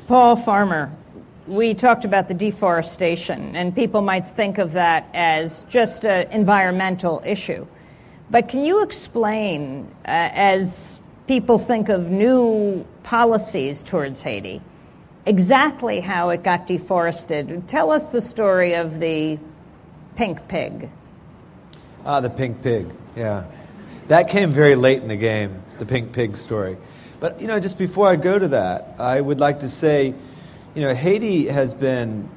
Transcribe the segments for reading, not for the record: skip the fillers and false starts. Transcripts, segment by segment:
Paul Farmer, we talked about the deforestation, and people might think of that as just an environmental issue. But can you explain, as people think of new policies towards Haiti, exactly how it got deforested? Tell us the story of the pink pig. The pink pig, yeah. That came very late in the game, the pink pig story. But, just before I go to that, I would like to say, Haiti has been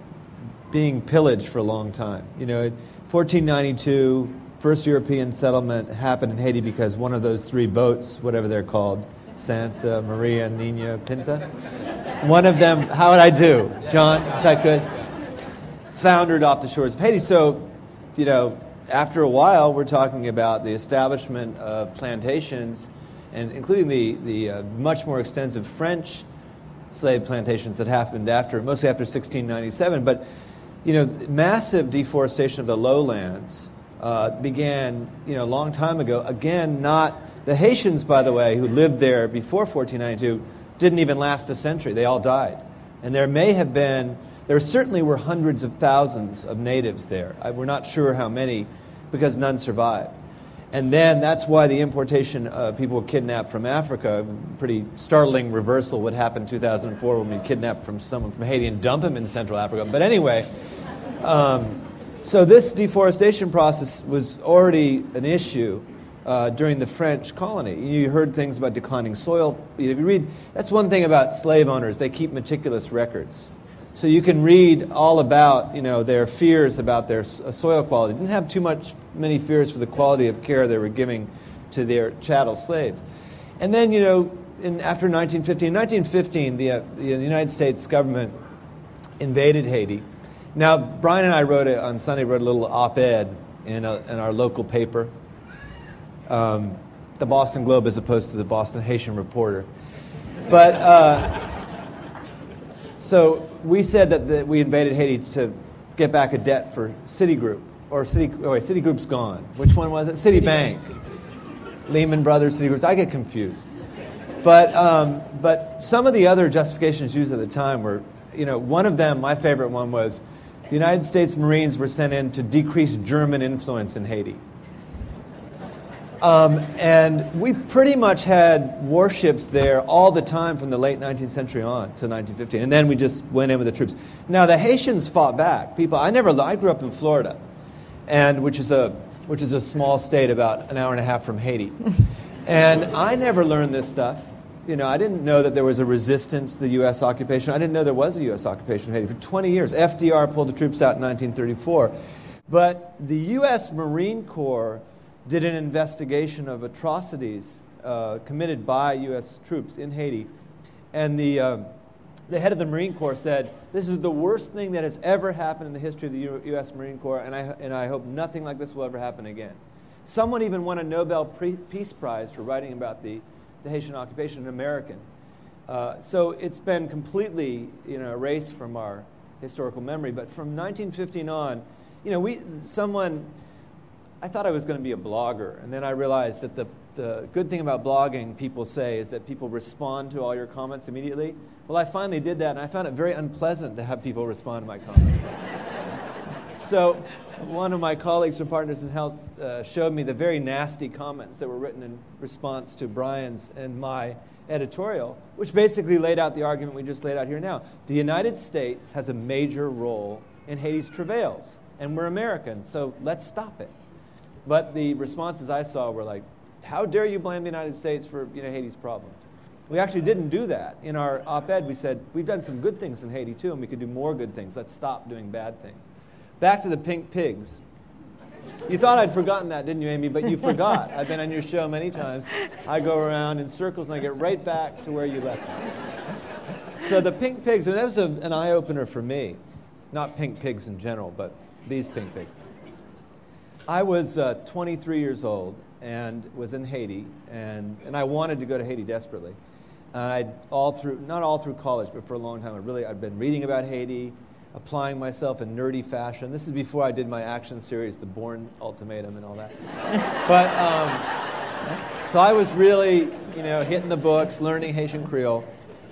being pillaged for a long time. 1492, first European settlement happened in Haiti because one of those three boats, whatever they're called, Santa Maria, Nina, Pinta, one of them, how would I do? John, is that good? Foundered off the shores of Haiti. So, after a while, we're talking about the establishment of plantations, and including the much more extensive French slave plantations that happened mostly after 1697. But, massive deforestation of the lowlands began, a long time ago. Again, not the Haitians, by the way, who lived there before 1492, didn't even last a century. They all died. And there certainly were hundreds of thousands of natives there. We're not sure how many, because none survived. And then that's why the importation of people kidnapped from Africa, pretty startling reversal would happen in 2004 when we kidnapped from someone from Haiti and dump him in Central Africa. But anyway, so this deforestation process was already an issue during the French colony. You heard things about declining soil. If you read, that's one thing about slave owners, they keep meticulous records. So you can read all about, their fears about their soil quality. They didn't have many fears for the quality of care they were giving to their chattel slaves. And then, after 1915, the United States government invaded Haiti. Now, Brian and I wrote a little op-ed in our local paper, the Boston Globe, as opposed to the Boston Haitian Reporter. But so we said that we invaded Haiti to get back a debt for Citigroup, Citigroup's gone. Which one was it? Citibank. Lehman Brothers, Citigroup. I get confused. But some of the other justifications used at the time were, one of them, my favorite one, was the United States Marines were sent in to decrease German influence in Haiti. And we pretty much had warships there all the time from the late 19th century on to 1915. And then we just went in with the troops. Now, the Haitians fought back. I grew up in Florida, which is a small state about an hour and a half from Haiti. And I never learned this stuff. I didn't know that there was a resistance to the U.S. occupation. I didn't know there was a U.S. occupation in Haiti. For 20 years, FDR pulled the troops out in 1934. But the U.S. Marine Corps did an investigation of atrocities committed by U.S. troops in Haiti. And the head of the Marine Corps said, this is the worst thing that has ever happened in the history of the U.S. Marine Corps, and I hope nothing like this will ever happen again. Someone even won a Nobel Peace Prize for writing about the Haitian occupation, an American. So it's been completely erased from our historical memory. But from 1915 on, I thought I was going to be a blogger, and then I realized that the good thing about blogging, people say, is that people respond to all your comments immediately. Well, I finally did that, and I found it very unpleasant to have people respond to my comments. So one of my colleagues from Partners in Health showed me the very nasty comments that were written in response to Brian's and my editorial, which basically laid out the argument we just laid out here now. The United States has a major role in Haiti's travails, and we're Americans, so let's stop it. But the responses I saw were like, how dare you blame the United States for Haiti's problems? We actually didn't do that. In our op-ed, we said, we've done some good things in Haiti too, and we could do more good things. Let's stop doing bad things. Back to the pink pigs. You thought I'd forgotten that, didn't you, Amy? But you forgot. I've been on your show many times. I go around in circles, and I get right back to where you left me. So the pink pigs, and that was an eye-opener for me. Not pink pigs in general, but these pink pigs. I was 23 years old and was in Haiti, and I wanted to go to Haiti desperately. Not all through college, but for a long time, I'd been reading about Haiti, applying myself in nerdy fashion. This is before I did my action series, The Bourne Ultimatum and all that. But so I was really, hitting the books, learning Haitian Creole.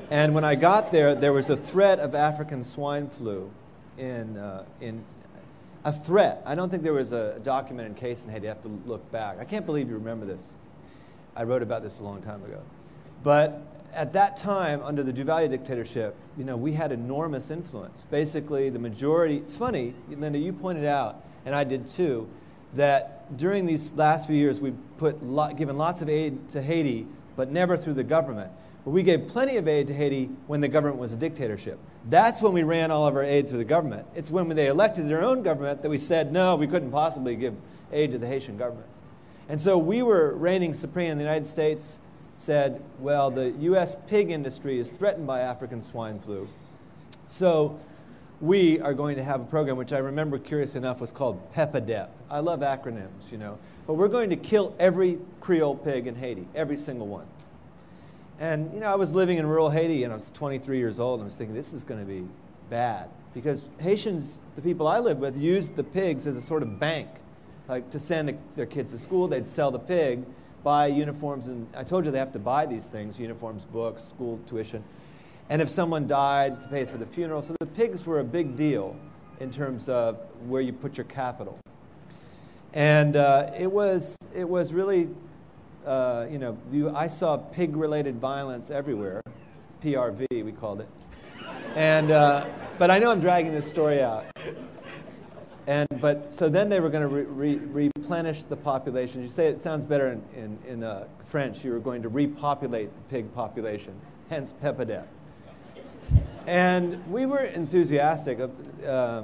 And when I got there, there was a threat of African swine flu in a threat. I don't think there was a documented case in Haiti. I have to look back. I can't believe you remember this. I wrote about this a long time ago. But at that time, under the Duvalier dictatorship, we had enormous influence. Basically, the majority, it's funny, Linda, you pointed out, and I did too, that during these last few years, we've given lots of aid to Haiti, but never through the government. But we gave plenty of aid to Haiti when the government was a dictatorship. That's when we ran all of our aid through the government. It's when they elected their own government that we said, no, we couldn't possibly give aid to the Haitian government. And so we were reigning supreme, and the United States said, well, the U.S. pig industry is threatened by African swine flu. So we are going to have a program, which I remember, curious enough, was called PEPADEP. I love acronyms, But we're going to kill every Creole pig in Haiti, every single one. And, I was living in rural Haiti, and I was 23 years old, and I was thinking, this is going to be bad. Because Haitians, the people I lived with, used the pigs as a sort of bank. Like to send their kids to school, they'd sell the pig, buy uniforms, and I told you they have to buy these things, uniforms, books, school tuition. And if someone died, to pay for the funeral. So the pigs were a big deal in terms of where you put your capital. And it was really, I saw pig-related violence everywhere, PRV we called it. And but I know I'm dragging this story out. So then they were going to replenish the population. You say it sounds better in French. You were going to repopulate the pig population, hence PEPADEP. And we were enthusiastic.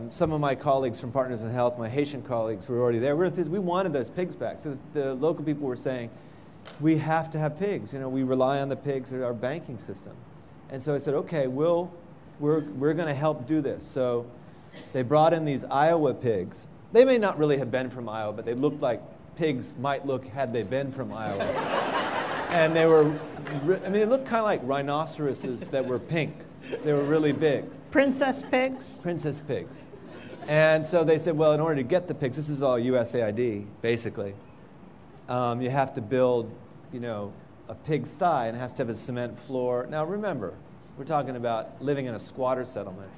Some of my colleagues from Partners in Health, my Haitian colleagues who were already there, we wanted those pigs back. So the local people were saying, we have to have pigs. We rely on the pigs as our banking system. And so I said, okay, we're going to help do this. So they brought in these Iowa pigs. They may not really have been from Iowa, but they looked like pigs might look had they been from Iowa. And they looked kind of like rhinoceroses that were pink. They were really big. Princess pigs? Princess pigs. And so they said, well, in order to get the pigs, this is all USAID, basically, you have to build, a pig sty, and it has to have a cement floor. Now remember, we're talking about living in a squatter settlement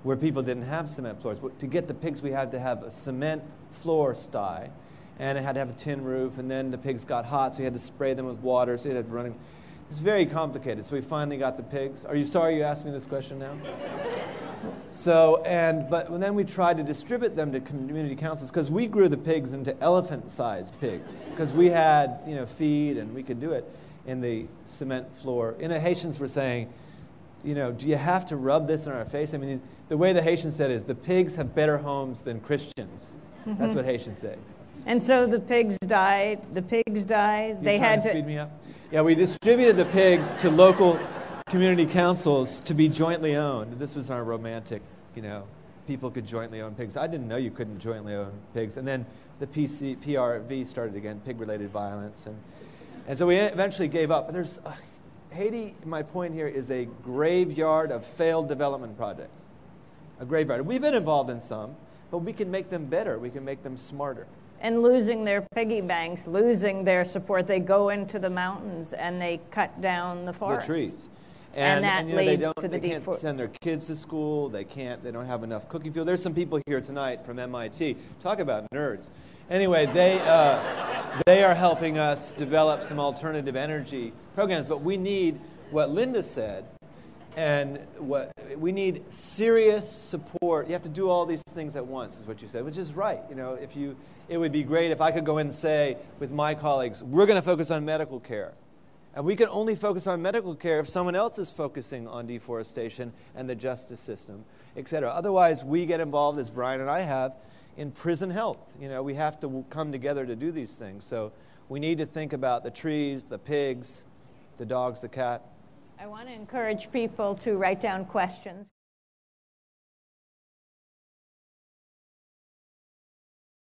where people didn't have cement floors. But to get the pigs, we had to have a cement floor sty, and it had to have a tin roof, and then the pigs got hot, so you had to spray them with water, so you had to run. It's very complicated. So we finally got the pigs. Are you sorry you asked me this question now? But then we tried to distribute them to community councils, because we grew the pigs into elephant-sized pigs, because we had, feed, and we could do it in the cement floor. The Haitians were saying, do you have to rub this in our face? I mean, the way the Haitians said is, the pigs have better homes than Christians. Mm-hmm. That's what Haitians say. And so the pigs died. They had to speed me up. Yeah, we distributed the pigs to local community councils to be jointly owned. This was our romantic, people could jointly own pigs. I didn't know you couldn't jointly own pigs. And then the PRV started again, pig-related violence, and so we eventually gave up. But there's Haiti, my point here, is a graveyard of failed development projects. A graveyard. We've been involved in some, but we can make them better. We can make them smarter. And losing their piggy banks, losing their support, they go into the mountains and they cut down the forests. The trees. And that leads to the They can't send their kids to school. They don't have enough cooking fuel. There's some people here tonight from MIT. Talk about nerds. Anyway, they are helping us develop some alternative energy programs. But we need what Linda said, and we need serious support. You have to do all these things at once, is what you said, which is right. It would be great if I could go in and say with my colleagues, we're going to focus on medical care. And we can only focus on medical care if someone else is focusing on deforestation and the justice system, et cetera. Otherwise, we get involved, as Brian and I have, in prison health. We have to come together to do these things. So we need to think about the trees, the pigs, the dogs, the cat. I want to encourage people to write down questions.